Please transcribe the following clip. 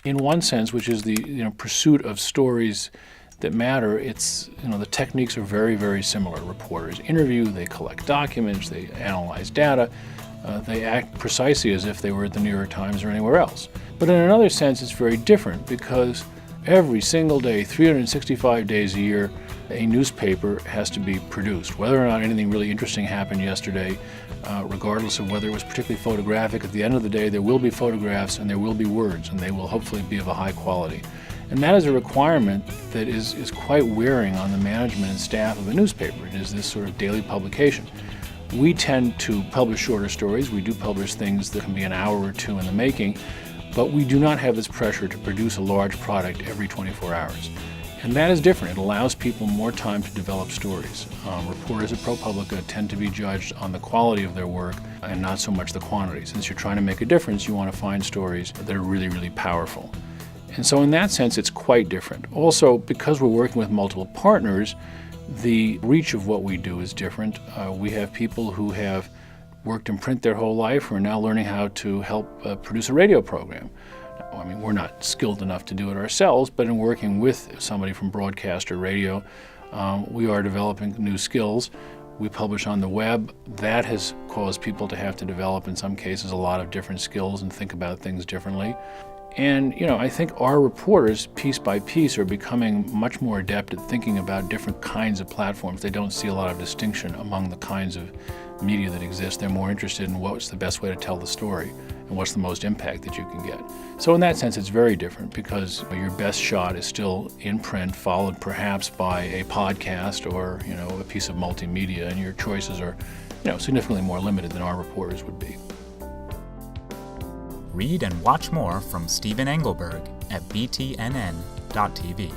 In one sense, which is the pursuit of stories that matter, it's the techniques are very, very similar. Reporters interview, they collect documents, they analyze data, they act precisely as if they were at the New York Times or anywhere else. But in another sense, it's very different because every single day, 365 days a year, a newspaper has to be produced. Whether or not anything really interesting happened yesterday, regardless of whether it was particularly photographic, at the end of the day there will be photographs and there will be words, and they will hopefully be of a high quality. And that is a requirement that is quite wearing on the management and staff of a newspaper. It is this sort of daily publication. We tend to publish shorter stories. We do publish things that can be an hour or two in the making, but we do not have this pressure to produce a large product every 24 hours. And that is different. It allows people more time to develop stories. Reporters at ProPublica tend to be judged on the quality of their work and not so much the quantity. Since you're trying to make a difference, you want to find stories that are really, really powerful. And so in that sense, it's quite different. Also, because we're working with multiple partners, the reach of what we do is different. We have people who have worked in print their whole life who are now learning how to help produce a radio program. I mean, we're not skilled enough to do it ourselves, but in working with somebody from broadcast or radio, we are developing new skills. We publish on the web. That has caused people to have to develop, in some cases, a lot of different skills and think about things differently. And, I think our reporters, piece by piece, are becoming much more adept at thinking about different kinds of platforms. They don't see a lot of distinction among the kinds of media that exist. They're more interested in what's the best way to tell the story and what's the most impact that you can get. So in that sense, it's very different because your best shot is still in print, followed perhaps by a podcast or, a piece of multimedia, and your choices are, significantly more limited than our reporters would be. Read and watch more from Stephen Engelberg at btnn.tv.